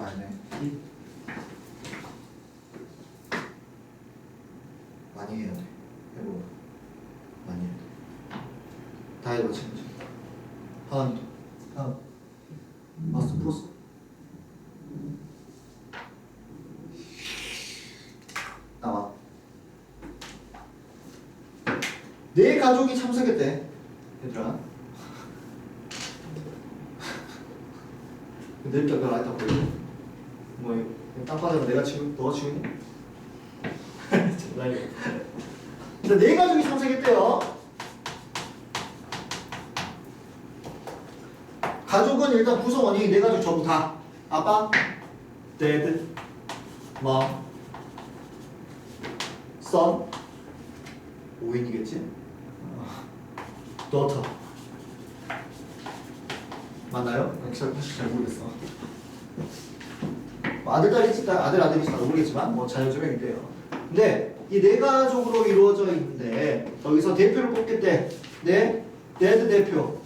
아니네. 이 많이 해야 돼. 해보고 많이 해야 돼. 다 해도 마찬가지. 하나 하나 마스터 풀었어. 나와. 내 가족이 참석했대. 얘들아. 근데 일단 그걸 아니다 보여. 뭐 땅바닥에 내가 지금 너가 지금 장난이야. 근데 내 가족이 참석했대요. 가족은 일단 구성원이 내 가족 전부 다 아빠, dad, mom, son, 5인이겠지? daughter. 맞나요? 사실 잘 모르겠어. 아들, 딸이 있을까? 아들 있을까? 모르겠지만 뭐 자녀 두 명인데요. 근데 이 네 가족으로 이루어져 있는데 여기서 대표를 뽑겠대. 네, dad 대표,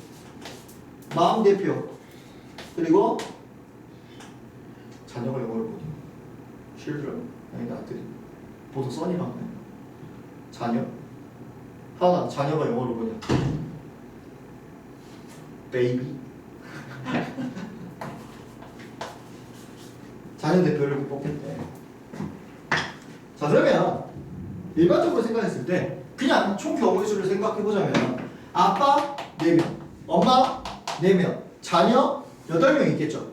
mom 대표, 그리고 자녀가 영어를 뭐지? children 아니다 아들이 보통 son이라고 해. 자녀? 하나 자녀가 영어로 뭐냐? baby. 자녀 대표를 뽑겠대. 자 그러면 일반적으로 생각했을 때 그냥 총 경우의 수를 생각해보자면 아빠 4명, 엄마 4명, 자녀 8명 있겠죠.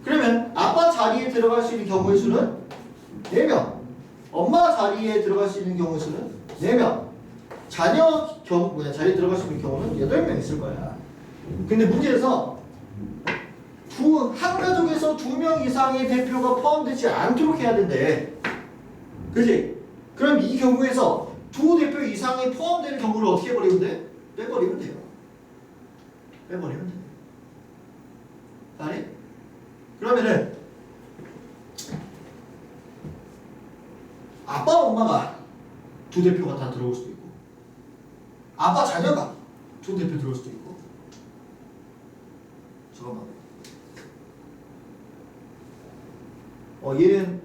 그러면 아빠 자리에 들어갈 수 있는 경우의 수는 4명, 엄마 자리에 들어갈 수 있는 경우의 수는 4명, 자녀 자리에 들어갈 수 있는 경우는 8명 있을 거야. 근데 문제에서 한 가족에서 2명 이상의 대표가 포함되지 않도록 해야 된대. 그지? 그럼 이 경우에서 2 대표 이상이 포함되는 경우를 어떻게 해버리면 돼? 빼버리면 돼요. 빼버리면 돼. 아니? 그러면은 아빠 엄마가 2 대표가 다 들어올 수도 있고 아빠 자녀가 2 대표 들어올 수도 있고. 잠깐만. 얘는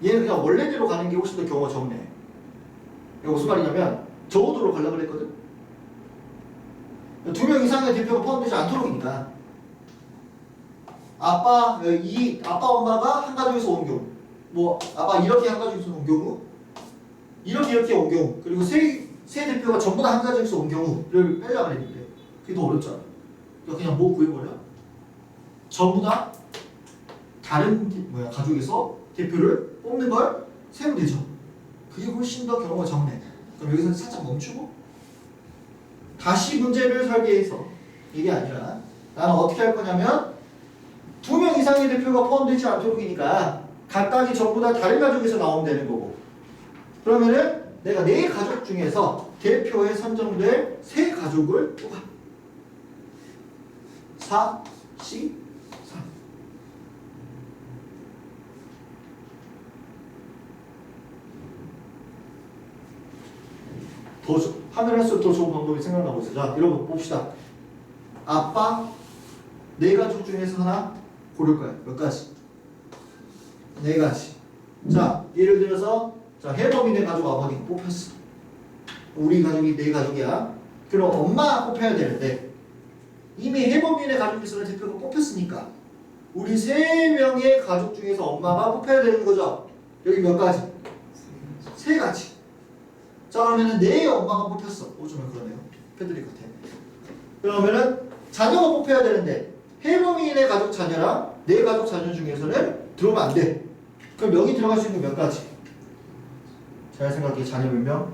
그냥 원래대로 가는 게 훨씬 더 경우가 적네. 이거 무슨 말이냐면 저우도로 가려고 그랬거든. 2명 이상의 대표가 포함되지 않도록이니까 아빠 엄마가 한 가족에서 온 경우, 뭐 아빠 이렇게 한 가족에서 온 경우, 이렇게 온 경우, 그리고 세 대표가 전부 다 한 가족에서 온 경우를 빼려고 했는데 그게 더 어렵잖아. 그러니까 그냥 뭐 구해버려? 전부 다 다른 가족에서 대표를 뽑는 걸 세우면 되죠. 그게 훨씬 더 경우가 적네. 그럼 여기서 살짝 멈추고 다시 문제를 설계해서 이게 아니라 나는 어떻게 할 거냐면 2명 이상의 대표가 포함되지 않도록이니까 각각이 전부 다 다른 가족에서 나오면 되는 거고, 그러면은 내가 4가족 중에서 대표에 선정될 3가족을 뽑아. 4, 10, 하면 할수록 더 좋은 방법이 생각나고 있어. 자, 여러분 봅시다. 아빠 4가족 중에서 하나 고를 거야. 몇 가지? 4가지. 자, 예를 들어서 해범이네 가족 아버지 뽑혔어. 우리 가족이 4가족이야. 그럼 엄마 뽑혀야 되는데 이미 해범이네 가족에서는 대표가 뽑혔으니까 우리 3명의 가족 중에서 엄마가 뽑혀야 되는 거죠. 여기 몇 가지? 3가지. 자 그러면은 내 엄마가 뽑혔어. 좀 그러네요. 패드립 같아. 그러면은 자녀가 뽑혀야 되는데 해범이네 가족 자녀랑 내 가족 자녀 중에서는 들어오면 안 돼. 그럼 여기 들어갈 수 있는 몇 가지? 잘 생각해. 자녀 몇 명?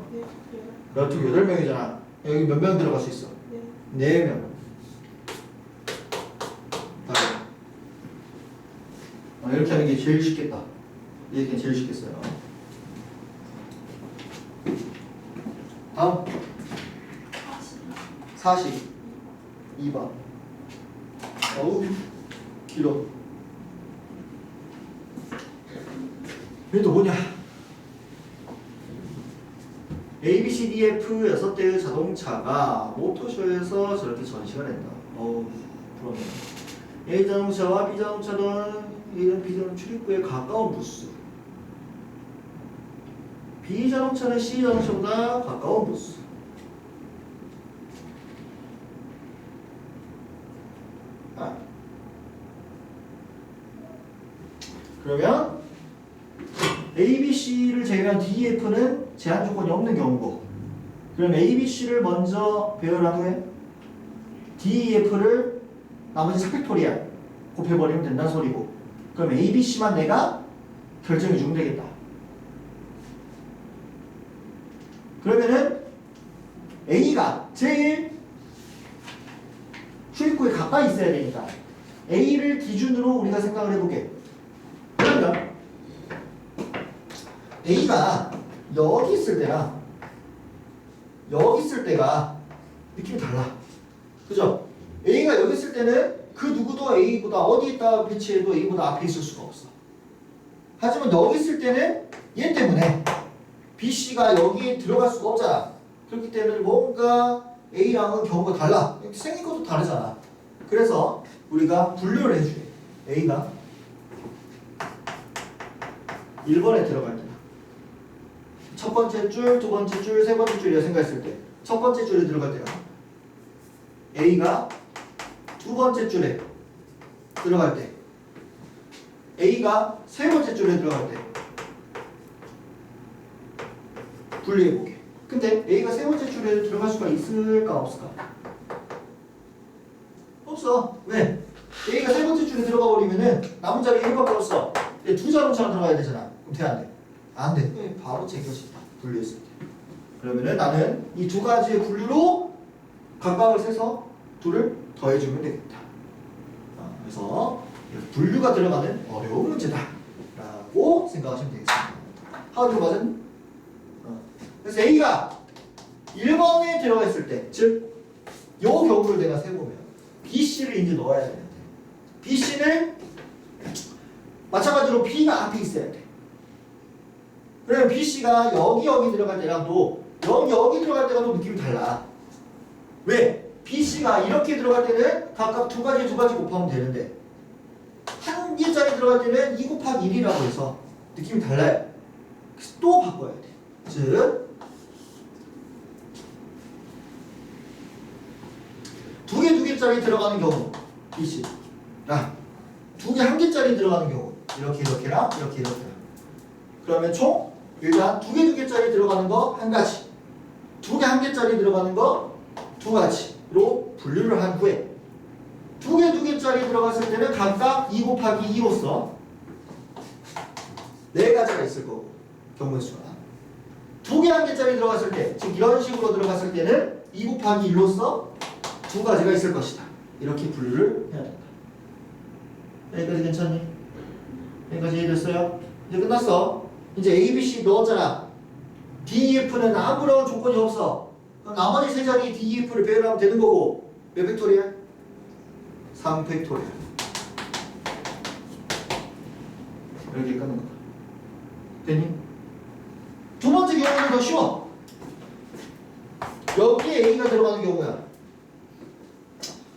8명이잖아. 여기 몇 명 들어갈 수 있어? 4명. 이렇게 하는 게 제일 쉽겠다. 이렇게 제일 쉽겠어요. 다음 42번. 어우 길어. 이게 또 뭐냐? ABCDF 6대의 자동차가 모터쇼에서 저렇게 전시가 된다. 어우 부럽네. A 자동차와 B 자동차는 A는 B는 출입구에 가까운 부스. B 자동차는 C 자동차보다 가까운 부스. 그러면 A, B, C를 제외한 D, F는 제한 조건이 없는 경우고, 그럼 A, B, C를 먼저 배열한 후에 D, F를 나머지 4팩토리얼 곱해버리면 된다는 소리고, 그럼 A, B, C만 내가 결정해주면 되겠다. 그러면은 A가 제일 출입구에 가까이 있어야 되니까 A를 기준으로 우리가 생각을 해보게. 그러면 A가 여기 있을 때랑 여기 있을 때가 느낌이 달라. 그죠? A가 여기 있을 때는 그 누구도 A보다 어디 있다 배치해도 A보다 앞에 있을 수가 없어. 하지만 여기 있을 때는 얘 때문에 BC가 여기에 들어갈 수가 없잖아. 그렇기 때문에 뭔가 A랑은 경우가 달라. 생긴 것도 다르잖아. 그래서 우리가 분류를 해주게. A가 1번에 들어갈 때다. 첫 번째 줄, 두 번째 줄, 세 번째 줄이라 생각했을 때 첫 번째 줄에 들어갈 때가 A가 두 번째 줄에 들어갈 때, A가 세 번째 줄에 들어갈 때 분리해보게. 근데 A가 세 번째 줄에 들어갈 수가 있을까 없을까? 없어. 왜? A가 세 번째 줄에 들어가 버리면은 남은 자리가 1밖에 없어. 두 자동차가 들어가야 되잖아. 그럼 돼, 안 돼? 안 돼. 바로 제껴진다. 분리했을 때. 그러면은 나는 이 두 가지의 분류로 각각을 세서 둘을 더해주면 되겠다. 그래서 분류가 들어가는 어려운 문제다 라고 생각하시면 되겠습니다. 하우디가 맞았니? 그래서 A가 1번에 들어가 있을 때, 즉 요 경우를 내가 세보면 BC를 이제 넣어야 되는데, BC는 마찬가지로 B가 앞에 있어야 돼. 그러면 BC가 여기 들어갈 때랑 또 여기 들어갈 때가 또 느낌이 달라. 왜? BC가 이렇게 들어갈 때는 각각 두 가지 곱하면 되는데, 한 개짜리 들어갈 때는 2 곱하기 1이라고 해서 느낌이 달라요. 그래서 또 바꿔야 돼. 즉 두 개짜리 들어가는 경우 BC, 두 개 한 개짜리 들어가는 경우 이렇게랑 이렇게랑. 그러면 총 일단 두 개짜리 들어가는 거 한 가지, 두 개 한 개짜리 들어가는 거 두 가지로 분류를 한 후에 두 개짜리 들어갔을 때는 각각 2 곱하기 2로서 네 가지가 있을 거고, 경우의 수가 두 개 한 개짜리 들어갔을 때, 즉 이런 식으로 들어갔을 때는 2 곱하기 1로서 두 가지가 있을 것이다. 이렇게 분류를 해야 된다. 여기까지 괜찮니? 여기까지 이해됐어요? 이제 끝났어. 이제 A, B, C 넣었잖아. D, F는 아무런 조건이 없어. 그럼 나머지 세 자리 D, F를 배열하면 되는 거고, 몇 팩토리얼? 3팩토리얼. 이렇게 끊는 거다. 됐니? 두 번째 경우는 더 쉬워. 여기에 A가 들어가는 경우야.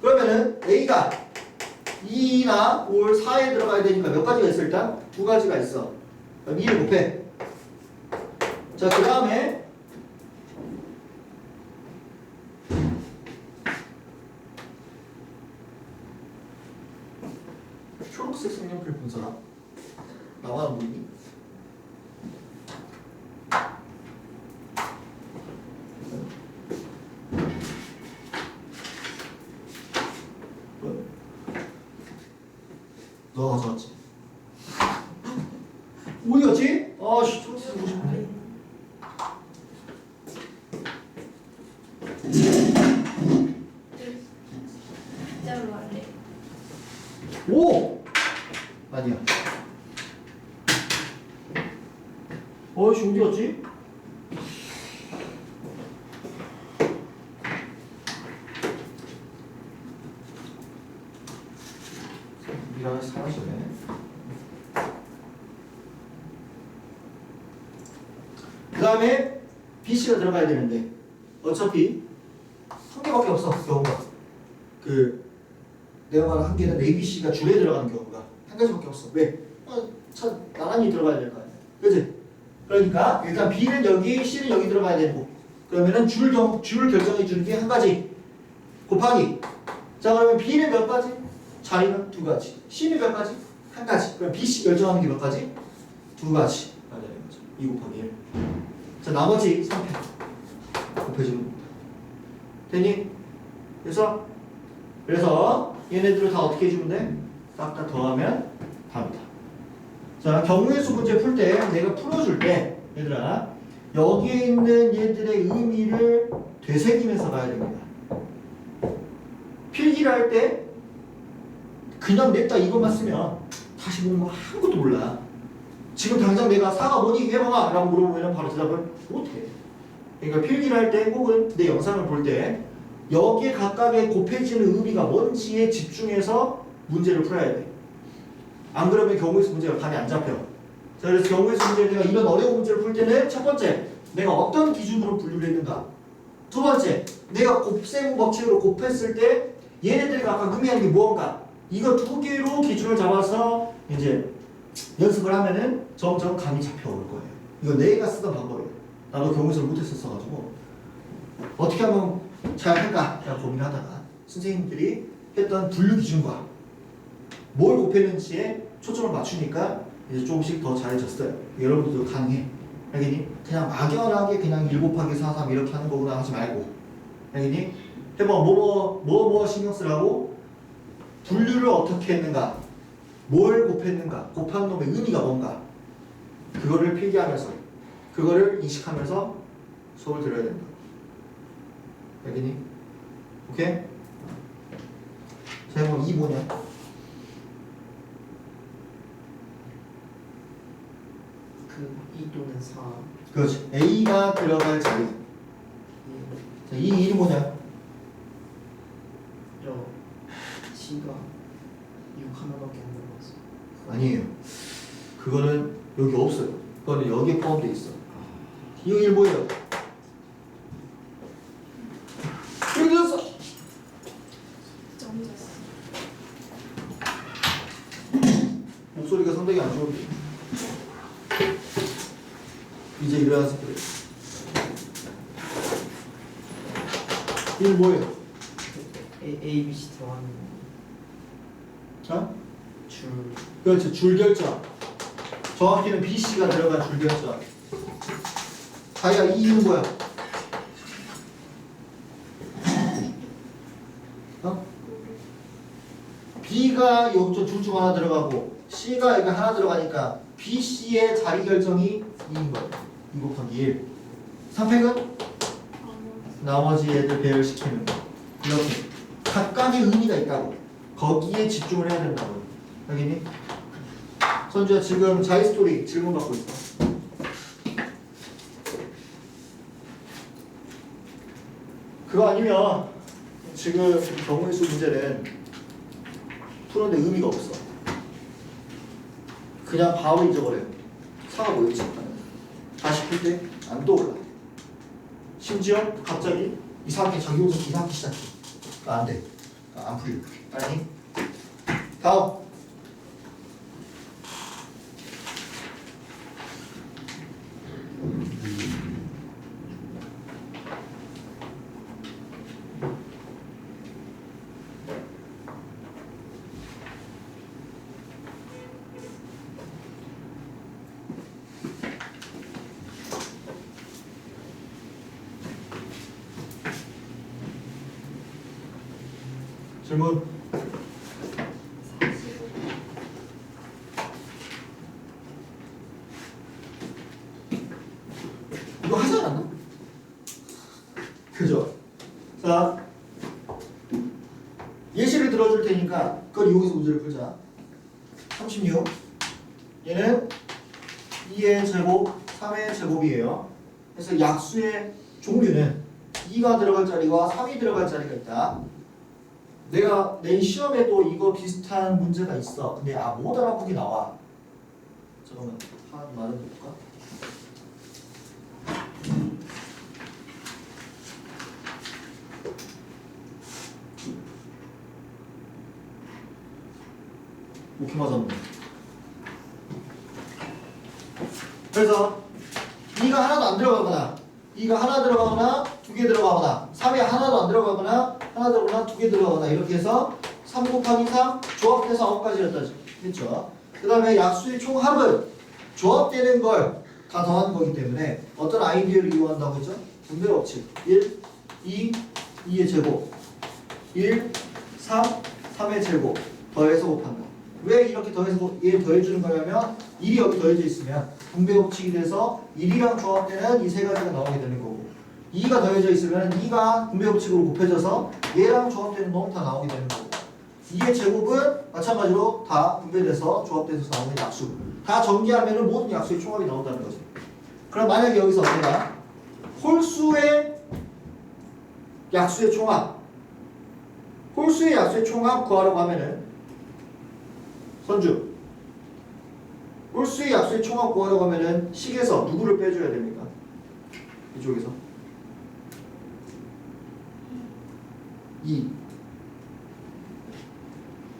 그러면은 A가 2나 5, 4에 들어가야 되니까 몇 가지가 있어? 일단 두 가지가 있어. 그럼 2를 곱해. 자, 그 다음에 초록색 색연필 본 사람? 나와 안 보이니? 너가 가져왔지? 어디 갔지? 아씨, 초록색 보고 싶은데. 진짜로 할래. 오! 아니야. 어이씨, 어디 갔지? 미라 사라지네. 그 다음에 BC가 들어가야 되는데 어차피 한 개밖에 없어. 경우가 그 내가 말한 한 개는 ABC가 줄에 들어가는 경우가 한 가지밖에 없어. 왜? 나란히 들어가야 될 거 아니야. 그지? 그러니까 일단 B는 여기, C는 여기 들어가야 되고, 그러면은 줄 결정해 주는 게 한 가지 곱하기. 자, 그러면 B는 몇 가지? 자리는 두 가지. C는 몇 가지? 한 가지. 그럼 B, C 결정하는 게 몇 가지? 두 가지. 맞아요. 2 곱하기 1. 자, 나머지 3패 곱해주면 됩니다. 되니? 그래서 얘네들을 다 어떻게 해주면 돼? 싹 다 더하면 답이다. 자, 경우의 수 문제 풀 때 내가 풀어줄 때 얘들아 여기에 있는 얘들의 의미를 되새기면서 가야 됩니다. 필기를 할 때 그냥 냈다 이것만 쓰면 다시 보면 아무것도 몰라. 지금 당장 내가 4가 뭐니 해봐봐 라고 물어보면 바로 대답을 못해. 그러니까 필기를 할 때 혹은 내 영상을 볼 때 여기에 각각의 곱해지는 의미가 뭔지에 집중해서 문제를 풀어야 돼. 안 그러면 경우의 수 문제가 감이 안 잡혀. 자, 그래서 경우의 수 문제를 내가 이런 어려운 문제를 풀 때는 첫 번째, 내가 어떤 기준으로 분류를 했는가. 두 번째, 내가 곱셈 법칙으로 곱했을 때 얘네들이 각각 의미하는 게 무언가. 이거 두 개로 기준을 잡아서 이제 연습을 하면은 점점 감이 잡혀올 거예요. 이거 내가 쓰던 방법이에요. 나도 경우의 수를 못했었어가지고 어떻게 하면 잘 할까? 라고 고민을 하다가 선생님들이 했던 분류 기준과 뭘 곱했는지에 초점을 맞추니까 이제 조금씩 더 잘해졌어요. 여러분들도 가능해. 알겠니? 그냥 막연하게 그냥 1 곱하기 4, 3 이렇게 하는 거구나 하지 말고. 알겠니? 해봐. 뭐 신경 쓰라고? 분류를 어떻게 했는가? 뭘 곱했는가? 곱한 놈의 의미가 뭔가? 그거를 필기하면서 그거를 인식하면서 수업을 들어야 된다. 알겠니? 오케이? 자, 그럼 2 뭐냐? 그 2 또는 4. 그렇지. A가 들어갈 자리. 자, 이 일이 뭐냐? 저 C가 6 하나밖에 안 들어갔어. 아니에요. 그거는 여기 없어요. 그거는 여기에 포함되어 있어. 이 일 뭐예요? 여기 들었어. 점 졌어. 목소리가 상당히 안 좋은데. 이제 일어나서 그래. 일 뭐예요? A, B, C 들어가는 어? 줄. 그렇죠. 줄 결정. 정확히는 B, C가 들어간 줄 결정. 자기가 이 일은 뭐야? 어? B가 여기 둘 중 하나 들어가고 C가 여기 하나 들어가니까 B, C의 자리 결정이 2인 거예요. 2 곱하기 1. 3팩은 나머지 애들 배열시키는 거. 이렇게 각각의 의미가 있다고. 거기에 집중을 해야 된다고. 알겠니? 선주야, 지금 자이스토리 질문 받고 있어. 그거 아니면 지금 경우의 수 문제는 푸는데 의미가 없어. 그냥 바로 잊어버려요. 사가 뭐였지? 다시 풀 때 안 떠올라. 심지어 갑자기 이상하게 자기 혼자 이상하기 시작해. 안 돼. 안 풀려. 아니. 다음. 질문. 45. 이거 하지 않았나? 그죠? 자, 예시를 들어줄 테니까 그걸 이용해서 문제를 풀자. 36. 얘는 2의 제곱, 3의 제곱이에요. 그래서 약수의 종류는 2가 들어갈 자리와 3이 들어갈 자리가 있다. 내가 낸 시험에도 이거 비슷한 문제가 있어. 근데 못 알아보기 나와. 잠깐만, 하나 말해볼까? 오케이 맞았네. 그래서 2가 하나도 안 들어가거나 2가 하나 들어가거나 2개 들어가거나 3에 하나도 안 들어가거나 하나 들어가거나 2개 들어가거나 이렇게 해서 3 곱하기 3 조합해서 9가지였다 했죠. 그 다음에 약수의 총합은 조합되는 걸 다 더하는 거기 때문에 어떤 아이디어를 이용한다고 했죠? 분배 법칙 1, 2, 2의 제곱 1, 3, 3의 제곱 더해서 곱한다. 왜 이렇게 더해서 얘 더해주는 거냐면 1이 여기 더해져 있으면 분배 법칙이 돼서 1이랑 조합되는 이 세 가지가 나오게 되는 거고 2가 더해져 있으면 2가 분배 법칙으로 곱해져서 얘랑 조합되는 놈 다 나오게 되는 거고 2의 제곱은 마찬가지로 다 분배돼서 조합돼서 나오는 약수 다 전개하면 모든 약수의 총합이 나온다는 거죠. 그럼 만약에 여기서 내가 홀수의 약수의 총합 홀수의 약수의 총합 구하려고 하면은 선주 홀수의 약수의 총합 구하려고 하면은 식에서 누구를 빼줘야 됩니까? 이쪽에서 2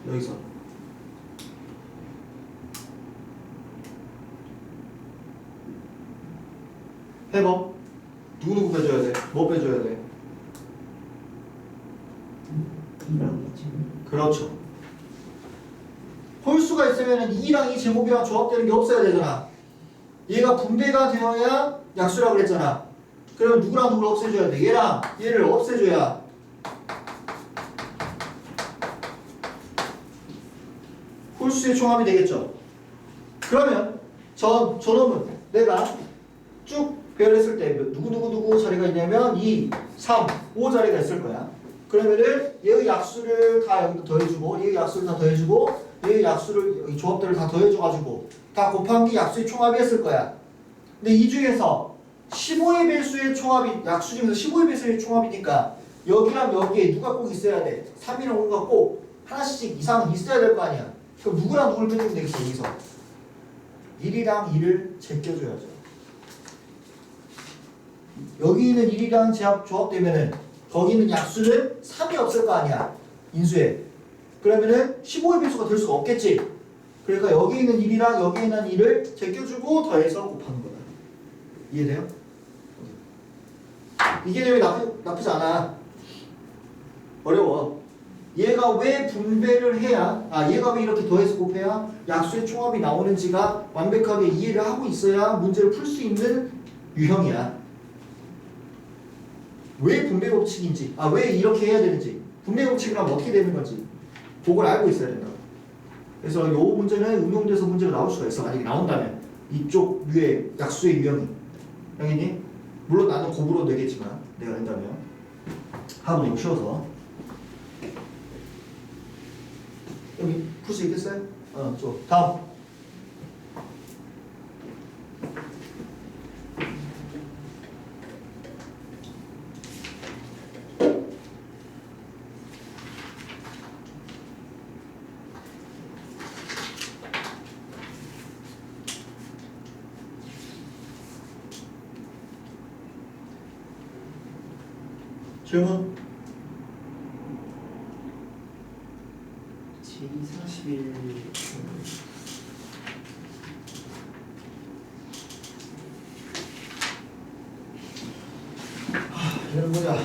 여기서 해봐. 누구 빼줘야 돼? 뭐 빼줘야 돼? 그렇죠. 홀수가 있으면 2랑 2 제곱이랑 조합되는 게 없어야 되잖아. 얘가 분배가 되어야 약수라고 그랬잖아. 그러면 누구랑 누구를 없애줘야 돼? 얘랑 얘를 없애줘야 홀수의 총합이 되겠죠. 그러면 저놈은 내가 쭉 배열했을 때 누구 자리가 있냐면 2, 3, 5 자리가 있을 거야. 그러면은 얘의 약수를 다 여기다 더해주고 얘의 약수를 다 더해주고 얘의 약수를 이 조합들을 다 더해줘가지고 다 곱한 게 약수의 총합이었을 거야. 근데 이 중에서 15의 배수의 총합이 약수 중에서 15의 배수의 총합이니까 여기랑 여기에 누가 꼭 있어야 돼. 3이랑 5가 꼭 하나씩 이상은 있어야 될 거 아니야. 그럼 누구랑 누구를 빼주면 되겠어. 여기서 1이랑 2를 제껴줘야죠. 여기 있는 1이랑 조합되면은 거기 있는 약수는 3이 없을 거 아니야. 인수에. 그러면은 15의 배수가 될 수가 없겠지. 그러니까 여기 있는 1이랑 여기 있는 2를 제껴주고 더해서 곱하는 거다. 이해돼요? 이 개념이 나쁘지 않아. 어려워. 얘가 왜 분배를 해야 얘가 왜 이렇게 더해서 곱해야 약수의 총합이 나오는지가 완벽하게 이해를 하고 있어야 문제를 풀 수 있는 유형이야. 왜 분배 법칙인지 왜 이렇게 해야 되는지 분배 법칙이랑 어떻게 되는 건지 그걸 알고 있어야 된다. 그래서 이 문제는 응용돼서 문제가 나올 수가 있어. 만약에 나온다면 이쪽 위에 약수의 유형이 형이니? 물론 나는 곱으로 내겠지만 내가 된다면 하면 너무 쉬워서 여기 풀 수 있겠어요? 좀 다음 질문 제41 이런 거야.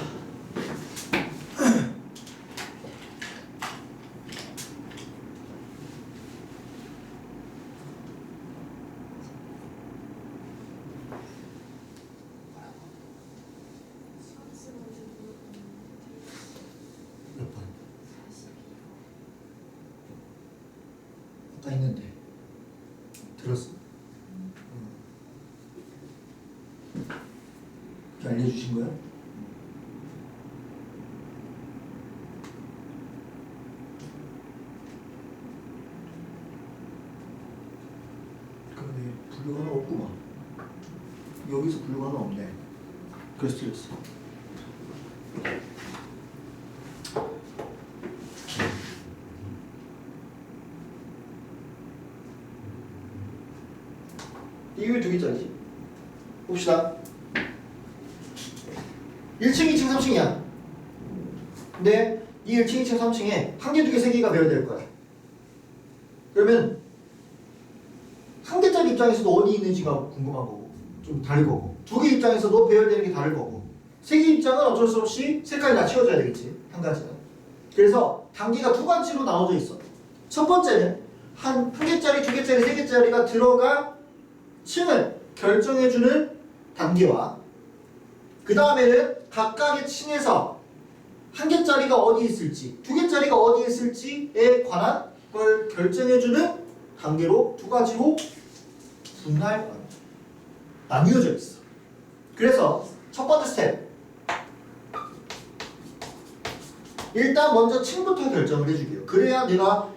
몇 번? 아까 있는데 들었어? 알려주신 거야? 근데 분류가 하나 없구만. 여기서 분류가 하나 없네. 그래서 틀렸어. 이게 왜 두 개짜리지? 봅시다. 1층, 2층, 3층이야. 근데 이 1층, 2층, 3층에 한 개, 두 개, 세 개가 배열될 거야. 그러면 한 개짜리 입장에서도 어디 있는지가 궁금한 거고 좀 다를 거고 두 개 입장에서도 배열되는 게 다를 거고 세 개 입장은 어쩔 수 없이 색깔이 다 치워져야 되겠지 한 가지는. 그래서 단계가 두 가지로 나눠져 있어. 첫 번째는 한 개짜리, 두 개짜리, 세 개짜리가 들어갈 층을 결정해주는 단계와 그 다음에는 각각의 층에서 한 개짜리가 어디 있을지, 두 개짜리가 어디 있을지에 관한 걸 결정해주는 단계로 두 가지로 나뉘어져 있어. 그래서 첫 번째 스텝. 일단 먼저 층부터 결정을 해주게요. 그래야 내가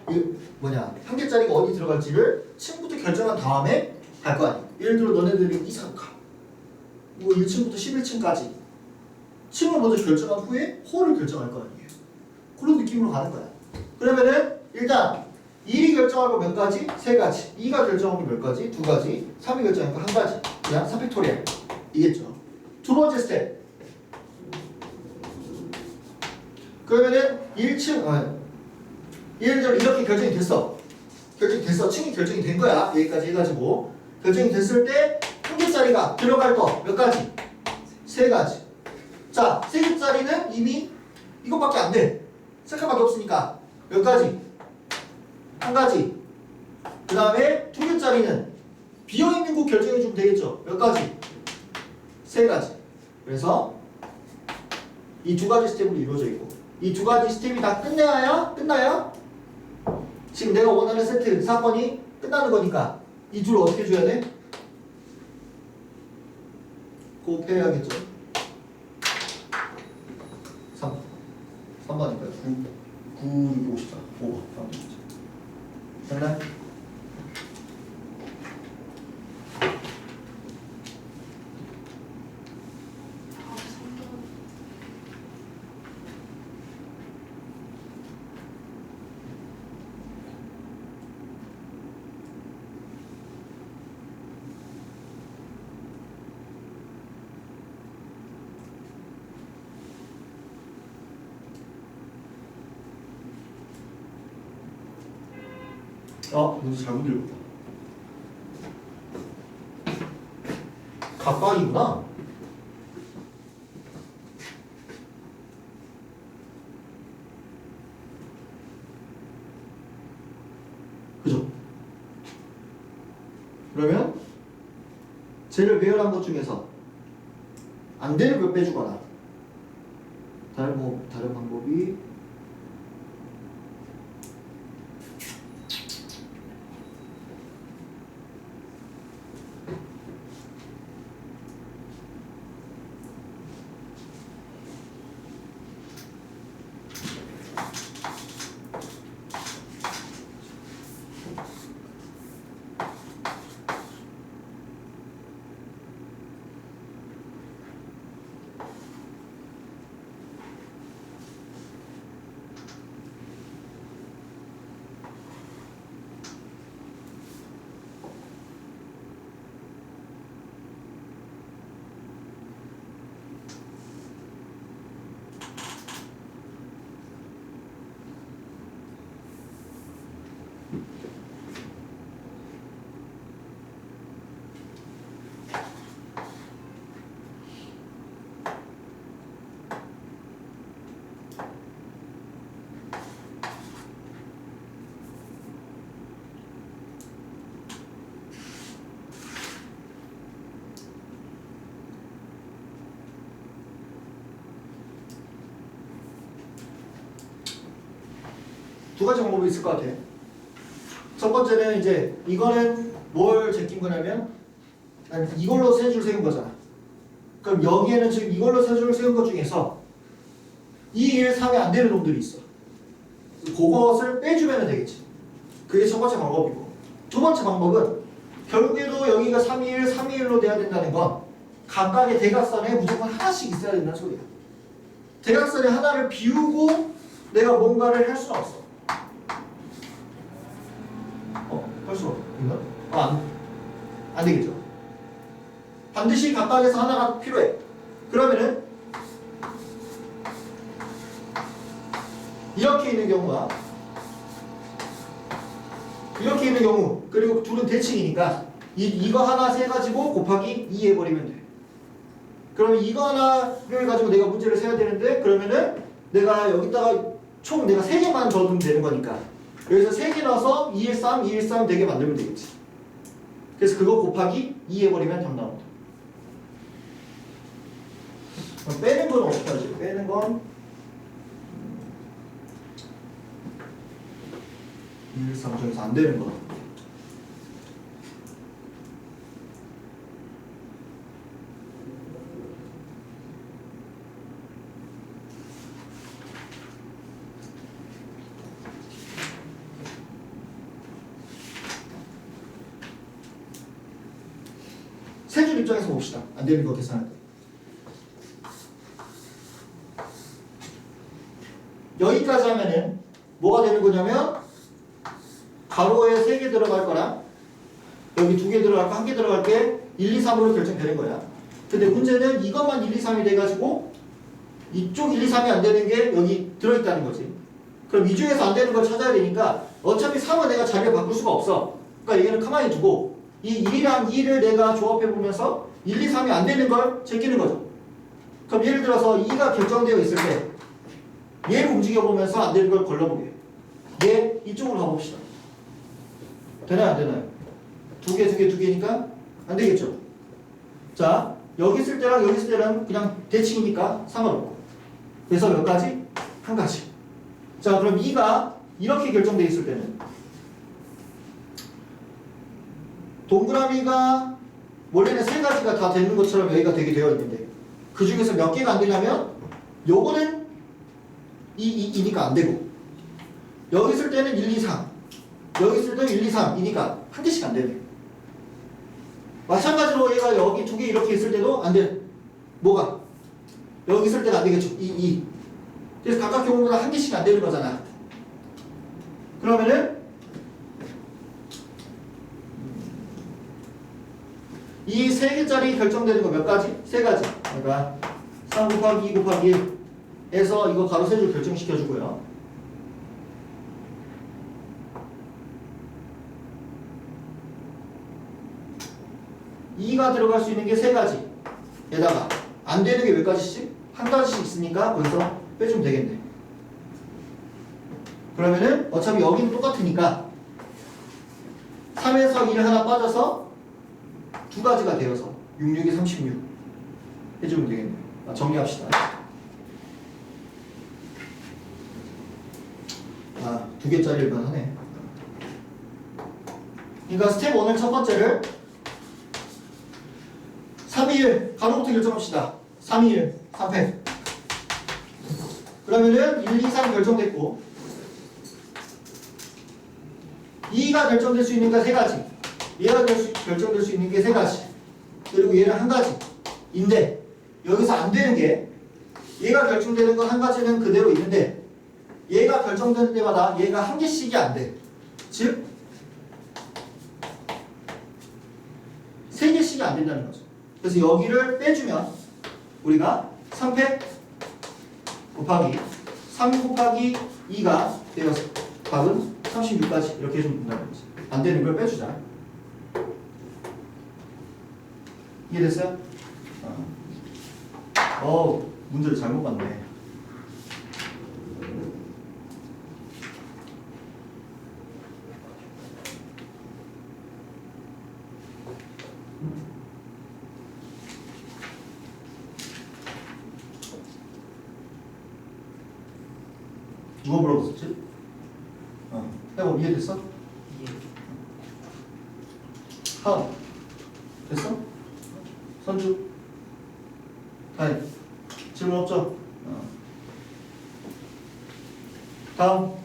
한 개짜리가 어디 들어갈지를 층부터 결정한 다음에 갈 거 아니야. 예를 들어 너네들이 이사카 1층부터 11층까지 층을 먼저 결정한 후에 홀을 결정할 거 아니에요. 그런 느낌으로 가는 거야. 그러면은 일단 1이 결정할 거 몇 가지? 3가지. 2가 결정할 거 몇 가지? 2가지. 3이 결정할 거 1가지. 그냥 3팩토리얼 이겠죠. 두 번째 스텝. 그러면은 1층 예를 들어 이렇게 결정이 됐어. 층이 결정이 된 거야. 여기까지 해가지고 결정이 됐을 때 한 개짜리가 들어갈 거 몇 가지? 3가지. 자, 3개짜리는 이미 이것밖에 안 돼. 색깔밖에 없으니까 몇 가지? 1가지. 그 다음에 2개짜리는 비어있는 곳 결정해주면 되겠죠. 몇 가지? 3가지. 그래서 이 두 가지 스텝으로 이루어져 있고 이 두 가지 스텝이 다 끝나야 지금 내가 원하는 세트 사건이 끝나는 거니까 이 둘을 어떻게 줘야 돼? 곱해야겠죠. 3번이니까요. 9, 54, 5번. 됐나요? 문제 잘못 읽었다. 각각이구나. 그죠? 그러면 쟤를 배열한 것 중에서 안 되는 걸 빼주거나 다른 방법이 두 가지 방법이 있을 것 같아. 첫 번째는 이제 이거는 뭘 제낀 거냐면 난 이걸로 세 줄 세운 거잖아. 그럼 여기에는 지금 이걸로 세 줄 세운 것 중에서 2, 1, 3이 안 되는 놈들이 있어. 그것을 빼주면 되겠지. 그게 첫 번째 방법이고 두 번째 방법은 결국에도 여기가 3, 2, 1, 3, 2, 1로 돼야 된다는 건 각각의 대각선에 무조건 하나씩 있어야 된다는 소리야. 대각선에 하나를 비우고 내가 뭔가를 할 수는 없어. 할 수 없나? 안 되겠죠. 반드시 각각에서 하나가 필요해. 그러면은 이렇게 있는 경우가 이렇게 있는 경우 그리고 둘은 대칭이니까 이거 하나 세 가지고 곱하기 2 해버리면 돼. 그러면 이거 하나를 가지고 내가 문제를 세야 되는데 그러면은 내가 여기다가 총 내가 3개만 더 넣으면 되는 거니까 여기서 3개 넣어서 213, 213 되게 만들면 되겠지. 그래서 그거 곱하기 2 해버리면 답 나온다. 그럼 빼는 건 어떻게 하지? 빼는 건 213 중에서 안 되는 거. 세 줄 입장에서 봅시다. 안 되는 거 계산할 때. 여기까지 하면은 뭐가 되는 거냐면 가로에 3개 들어갈 거랑 여기 2개 들어갈 거 1개 들어갈 게 1, 2, 3으로 결정되는 거야. 근데 문제는 이것만 1, 2, 3이 돼가지고 이쪽 1, 2, 3이 안 되는 게 여기 들어있다는 거지. 그럼 이 중에서 안 되는 걸 찾아야 되니까 어차피 3은 내가 자리를 바꿀 수가 없어. 그러니까 얘는 가만히 두고 이 1이랑 2를 내가 조합해 보면서 1, 2, 3이 안 되는 걸 제끼는 거죠. 그럼 예를 들어서 2가 결정되어 있을 때 얘를 움직여 보면서 안 되는 걸 걸러보게. 얘 이쪽으로 가봅시다. 되나요 안 되나요? 2개, 2개, 2개니까 안 되겠죠. 자 여기 있을 때랑 여기 있을 때랑 그냥 대칭이니까 상관없고. 그래서 몇 가지? 한 가지. 자 그럼 2가 이렇게 결정되어 있을 때는 동그라미가 원래는 3가지가 다 되는 것처럼 여기가 되게 되어 있는데 그 중에서 몇 개가 안 되냐면 요거는 2니까 안 되고 여기 있을 때는 1, 2, 3 여기 있을 때는 1, 2, 3이니까 한 개씩 안 되네. 마찬가지로 얘가 여기 2개 이렇게 있을 때도 안 돼. 뭐가? 여기 있을 때는 안 되겠죠. 2. 그래서 각각 경우마다 한 개씩 안 되는 거잖아. 그러면은 이 3개짜리 결정되는 거 몇 가지? 3가지. 그러니까 3 곱하기 2 곱하기 1에서 이거 가로 3줄 결정시켜 주고요. (2가) 들어갈 수 있는 게 3가지. 에다가 안 되는 게 몇 가지씩? 한 가지씩 있으니까 거기서 빼주면 되겠네. 그러면은 어차피 여기는 똑같으니까 3에서 1 하나 빠져서 2가지가 되어서 6, 6이 36 해주면 되겠네요. 정리합시다. 2개짜리만 하네. 그러니까 스텝 1을 첫 번째를 3, 2, 1 가로부터 결정합시다. 3, 2, 1 3패. 그러면은 1, 2, 3 결정됐고 2가 결정될 수 있는 게 3가지. 얘가 결정될 수 있는 게 3가지. 그리고 얘는 한 가지인데 여기서 안 되는 게 얘가 결정되는 건 한 가지는 그대로 있는데 얘가 결정되는 때마다 얘가 한 개씩이 안 돼. 즉 3개씩이 안 된다는 거죠. 그래서 여기를 빼주면 우리가 3패 곱하기 3 곱하기 2가 되어서 답은 36까지 이렇게 해주면 된다는 거지. 안 되는 걸 빼주자. 이해됐어요? 문제를 잘못 봤네. 누가 물어봤었지? 해봐. 이해됐어? 예. 하은 됐어? 선주 다행 질문 없죠? 다음